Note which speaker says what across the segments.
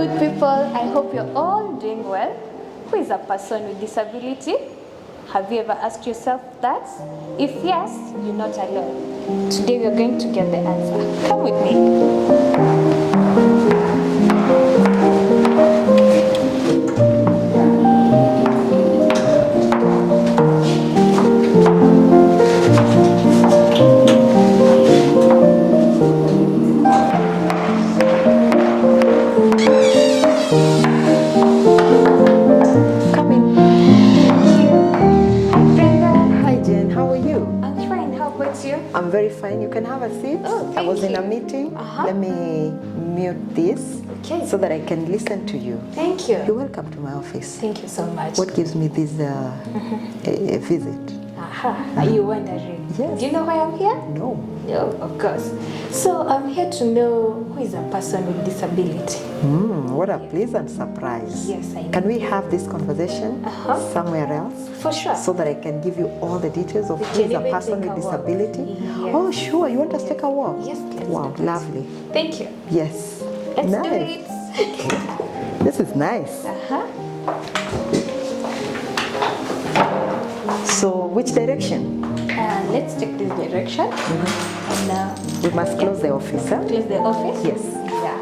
Speaker 1: good people, I hope you're all doing well. Who is a person with disability? Have you ever asked yourself that? If yes, you're not alone. Today we're going to get the answer. Come with me.
Speaker 2: I'm very fine. You can have a seat.
Speaker 1: Oh, thank
Speaker 2: I was in
Speaker 1: you.
Speaker 2: a meeting. Let me mute this so that I can listen to you.
Speaker 1: Thank you.
Speaker 2: You're welcome to my office.
Speaker 1: Thank you so much.
Speaker 2: What gives me this a visit?
Speaker 1: Are you wondering?
Speaker 2: Yes.
Speaker 1: Do you know why I'm here?
Speaker 2: No.
Speaker 1: No, of course. So I'm here to know who is a person with disability.
Speaker 2: What a pleasant surprise.
Speaker 1: Yes, I know.
Speaker 2: Can we have this conversation somewhere else?
Speaker 1: For sure.
Speaker 2: So that I can give you all the details of who is a person with disability?
Speaker 1: Yes.
Speaker 2: Oh, sure. You want us to take a walk?
Speaker 1: Yes, let's
Speaker 2: Wow,
Speaker 1: do it.
Speaker 2: lovely.
Speaker 1: Thank you.
Speaker 2: Yes.
Speaker 1: Let's
Speaker 2: nice.
Speaker 1: do it.
Speaker 2: This is nice. So, which direction?
Speaker 1: Let's take this direction. And
Speaker 2: We must close the office, huh?
Speaker 1: close the office?
Speaker 2: Yes.
Speaker 1: Yeah.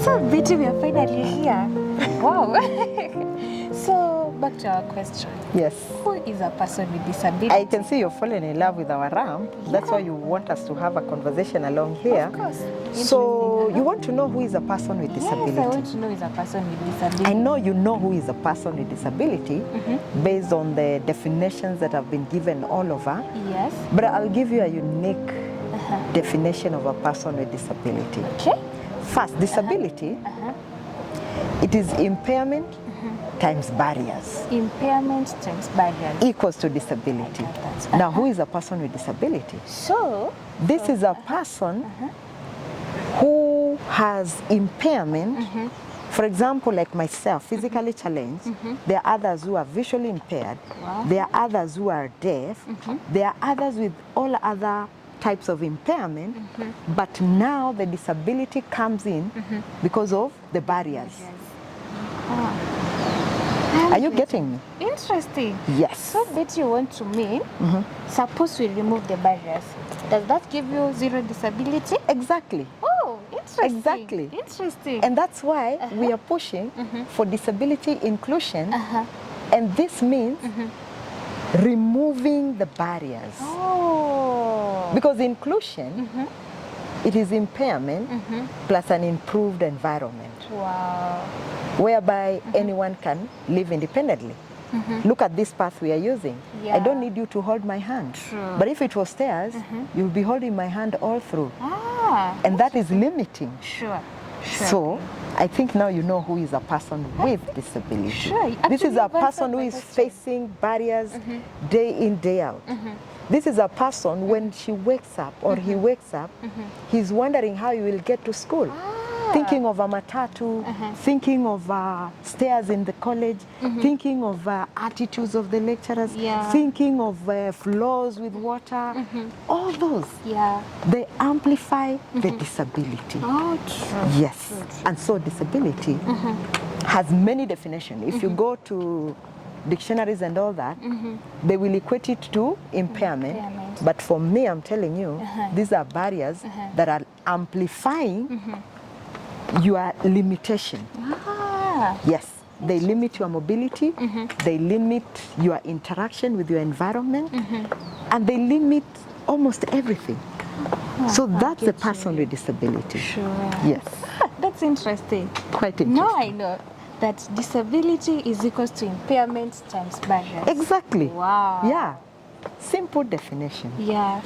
Speaker 1: So, Betty, we are finally here. Wow. So, back to our question.
Speaker 2: Yes.
Speaker 1: Who is a person with disability?
Speaker 2: I can see you're falling in love with our ramp. That's why you want us to have a conversation along here.
Speaker 1: Of course.
Speaker 2: So, you want to know who is a person with disability?
Speaker 1: Yes, I want to know who is a person with disability.
Speaker 2: I know you know who is a person with disability based on the definitions that have been given all over.
Speaker 1: Yes.
Speaker 2: But I'll give you a unique definition of a person with disability.
Speaker 1: Okay.
Speaker 2: First, disability, it is impairment times barriers.
Speaker 1: Impairment times barriers
Speaker 2: Equals to disability. Now, who is a person with disability?
Speaker 1: So,
Speaker 2: This is a person who has impairment. For example, like myself, physically challenged. There are others who are visually impaired.
Speaker 1: Wow.
Speaker 2: There are others who are deaf. There are others with all other types of impairment. But now the disability comes in because of the barriers. Are you getting me?
Speaker 1: Interesting.
Speaker 2: Yes.
Speaker 1: So, Betty, you want to mean, suppose we remove the barriers, does that give you zero disability?
Speaker 2: Exactly.
Speaker 1: Oh, interesting.
Speaker 2: Exactly.
Speaker 1: Interesting.
Speaker 2: And that's why we are pushing for disability inclusion. And this means removing the barriers.
Speaker 1: Oh.
Speaker 2: Because inclusion, it is impairment plus an improved environment.
Speaker 1: Wow.
Speaker 2: Whereby anyone can live independently. Look at this path we are using.
Speaker 1: Yeah.
Speaker 2: I don't need you to hold my hand.
Speaker 1: True.
Speaker 2: But if it was stairs, you'll be holding my hand all through.
Speaker 1: Ah.
Speaker 2: And that is limiting.
Speaker 1: Sure.
Speaker 2: So, I think now you know who is a person with disability.
Speaker 1: Sure.
Speaker 2: This is
Speaker 1: Actually,
Speaker 2: a
Speaker 1: you've
Speaker 2: person
Speaker 1: answered
Speaker 2: who
Speaker 1: my
Speaker 2: is
Speaker 1: question.
Speaker 2: facing barriers day in, day out. This is a person, when she wakes up or he wakes up, he's wondering how he will get to school. Thinking of a matatu, thinking of stairs in the college, thinking of attitudes of the lecturers, thinking of floors with water, all those.
Speaker 1: Yeah.
Speaker 2: They amplify the disability.
Speaker 1: Oh, true.
Speaker 2: Yes. And so disability has many definitions. If you go to dictionaries and all that, they will equate it to impairment. But for me, I'm telling you, these are barriers that are amplifying your limitation. Yes, they limit your mobility, they limit your interaction with your environment, and they limit almost everything. So that's a person with disability.
Speaker 1: Sure.
Speaker 2: Yes.
Speaker 1: That's interesting.
Speaker 2: Quite interesting.
Speaker 1: Now I know that disability is equals to impairment times barriers.
Speaker 2: Exactly.
Speaker 1: Wow.
Speaker 2: Yeah. Simple definition.
Speaker 1: Yeah.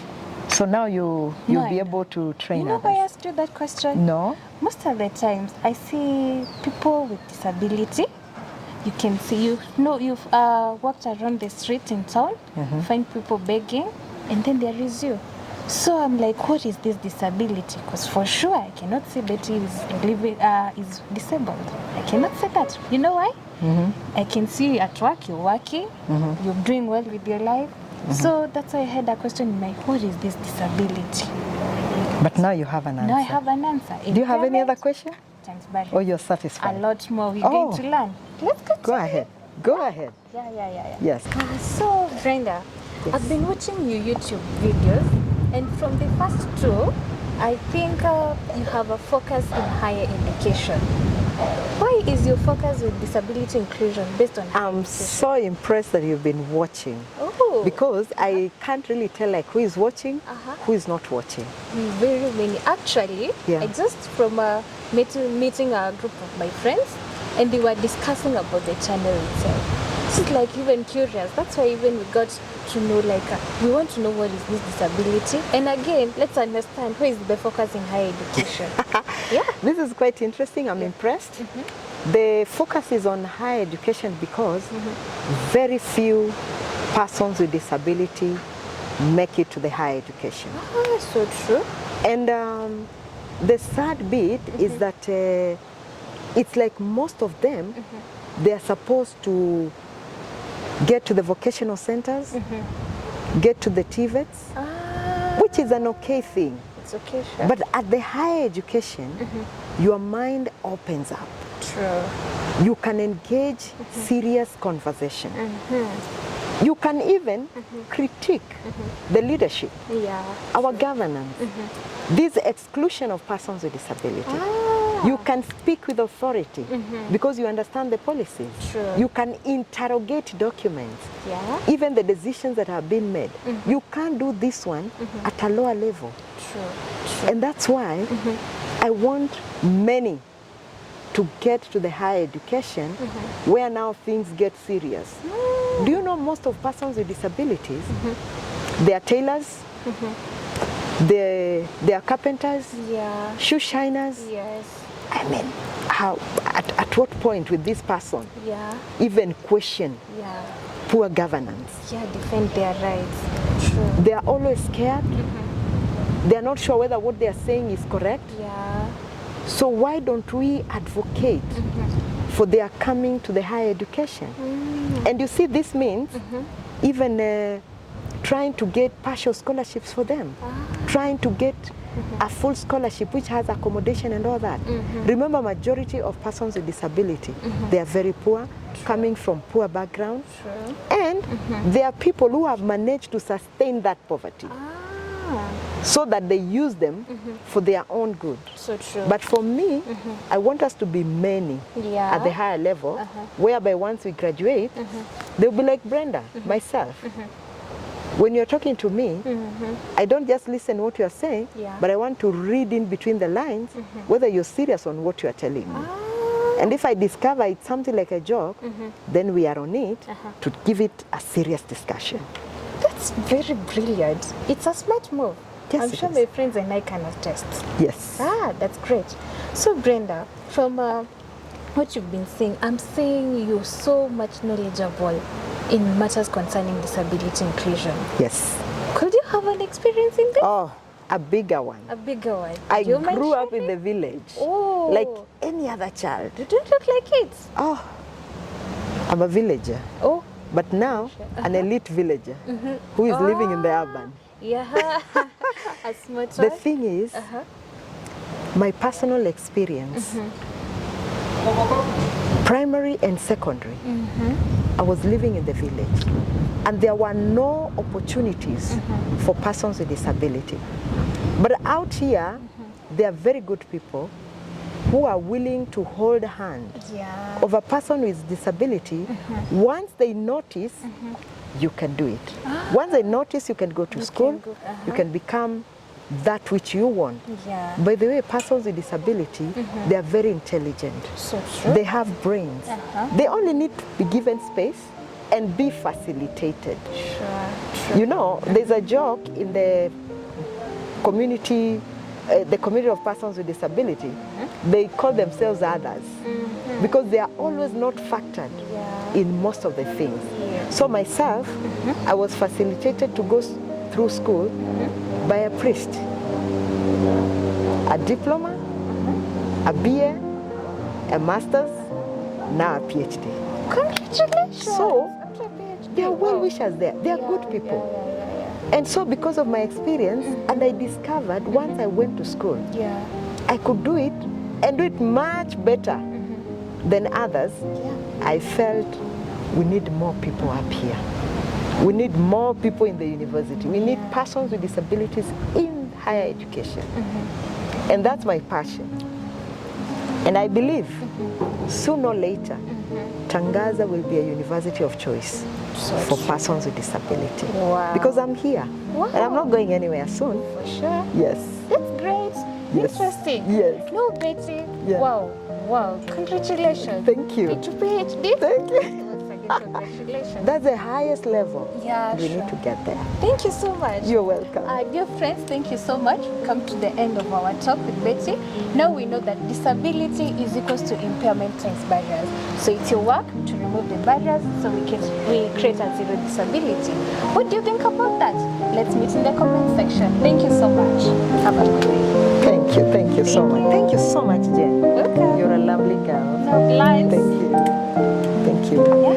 Speaker 2: So now you'll be able to train
Speaker 1: You know
Speaker 2: others.
Speaker 1: why I asked you that question?
Speaker 2: No.
Speaker 1: Most of the times I see people with disability. You can see, you've walked around the street in town, find people begging, and then there is you. So I'm like, what is this disability? Because for sure I cannot say Betty is disabled. I cannot say that. You know why? I can see you at work, you're working, you're doing well with your life. So that's why I had a question in my mind, what is this disability?
Speaker 2: But now you have an answer.
Speaker 1: Now I have an answer.
Speaker 2: Do you have any other question?
Speaker 1: Times barriers.
Speaker 2: Or you're satisfied?
Speaker 1: A lot more we're going to learn. Let's continue.
Speaker 2: Go ahead. Go ahead.
Speaker 1: Yeah.
Speaker 2: Yes.
Speaker 1: So, Brenda, I've been watching your YouTube videos, and from the first two, I think you have a focus in higher education. Why is your focus with disability inclusion based on higher
Speaker 2: I'm
Speaker 1: education?
Speaker 2: so impressed that you've been watching.
Speaker 1: Oh.
Speaker 2: Because I can't really tell like who is watching, who is not watching.
Speaker 1: Very many. Actually, I just from meeting a group of my friends, and they were discussing about the channel itself. It's like even curious. That's why even we got to know, like, we want to know what is this disability. And again, let's understand who is the focus in higher education.
Speaker 2: This is quite interesting. I'm impressed. The focus is on higher education because very few persons with disability make it to the higher education.
Speaker 1: So true.
Speaker 2: And the sad bit is that it's like most of them, they are supposed to get to the vocational centers, get to the TVETs, which is an okay thing.
Speaker 1: It's okay, sure.
Speaker 2: But at the higher education, your mind opens up.
Speaker 1: True.
Speaker 2: You can engage serious conversation. You can even critique the leadership, our governance, this exclusion of persons with disability. You can speak with authority because you understand the policies.
Speaker 1: True.
Speaker 2: You can interrogate documents, even the decisions that have been made. You can't do this one at a lower level.
Speaker 1: True.
Speaker 2: And that's why I want many to get to the higher education where now things get serious. Do you know most of persons with disabilities, they are tailors, they are carpenters, shoe shiners.
Speaker 1: Yes.
Speaker 2: I mean, how, at what point will this person even question poor governance?
Speaker 1: Defend their rights. True.
Speaker 2: They are always scared. They are not sure whether what they are saying is correct. So why don't we advocate for their coming to the higher education? And you see, this means even trying to get partial scholarships for them, trying to get a full scholarship which has accommodation and all that. Remember, majority of persons with disability, they are very poor, coming from poor backgrounds, and there are people who have managed to sustain that poverty so that they use them for their own good.
Speaker 1: So true.
Speaker 2: But for me, I want us to be many at the higher level, whereby once we graduate, they'll be like Brenda, myself. When you're talking to me, I don't just listen what you're saying, but I want to read in between the lines whether you're serious on what you're telling me. And if I discover it's something like a joke, then we are on it to give it a serious discussion.
Speaker 1: That's very brilliant. It's a smart move.
Speaker 2: Yes,
Speaker 1: I'm sure my friends and I can attest.
Speaker 2: Yes.
Speaker 1: That's great. So Brenda, from what you've been saying, I'm saying you're so much knowledgeable in matters concerning disability inclusion.
Speaker 2: Yes.
Speaker 1: Could you have an experience in this?
Speaker 2: Oh, a bigger one.
Speaker 1: A bigger one.
Speaker 2: I grew up in the village.
Speaker 1: Oh.
Speaker 2: Like any other child.
Speaker 1: You don't look like it.
Speaker 2: Oh, I'm a villager.
Speaker 1: Oh.
Speaker 2: But now, an elite villager who is living in the urban.
Speaker 1: Yeah. A smart
Speaker 2: The
Speaker 1: one.
Speaker 2: thing is, my personal experience primary and secondary, I was living in the village, and there were no opportunities for persons with disability. But out here, there are very good people who are willing to hold hands of a person with disability. Once they notice, you can do it. Once they notice, you can go to school, you can become that which you want. By the way, persons with disability, they are very intelligent.
Speaker 1: So true.
Speaker 2: They have brains. They only need to be given space and be facilitated.
Speaker 1: Sure.
Speaker 2: You know, there's a joke in the community of persons with disability. They call themselves others because they are always not factored in most of the things. So myself, I was facilitated to go through school by a priest, a diploma, a BA, a master's, now a PhD.
Speaker 1: Congratulations.
Speaker 2: So there are well-wishers there. They are good people. And so because of my experience, and I discovered once I went to school, I could do it and do it much better than others. I felt we need more people up here. We need more people in the university. We need persons with disabilities in higher education. And that's my passion. And I believe sooner or later, Tangaza will be a university of choice for persons with disability.
Speaker 1: Wow.
Speaker 2: Because I'm here. And I'm not going anywhere soon.
Speaker 1: For sure.
Speaker 2: Yes.
Speaker 1: That's great.
Speaker 2: Yes.
Speaker 1: Interesting.
Speaker 2: Yes.
Speaker 1: No, Betty.
Speaker 2: Yeah.
Speaker 1: Wow. Wow. Congratulations.
Speaker 2: Thank you.
Speaker 1: PhD.
Speaker 2: Thank you.
Speaker 1: Congratulations.
Speaker 2: That's the highest level.
Speaker 1: Yeah,
Speaker 2: We
Speaker 1: sure.
Speaker 2: need to get there.
Speaker 1: Thank you so much.
Speaker 2: You're welcome.
Speaker 1: Dear friends, thank you so much. We've come to the end of our talk with Betty. Now we know that disability is equals to impairment times barriers. So it's your work to remove the barriers so we create a zero disability. What do you think about that? Let's meet in the comment section. Thank you so much. Have a good day.
Speaker 2: Thank you so much. Thank you so much, Jen.
Speaker 1: Welcome.
Speaker 2: You're a lovely girl.
Speaker 1: No blind.
Speaker 2: Thank you. Thank you.
Speaker 1: Yeah.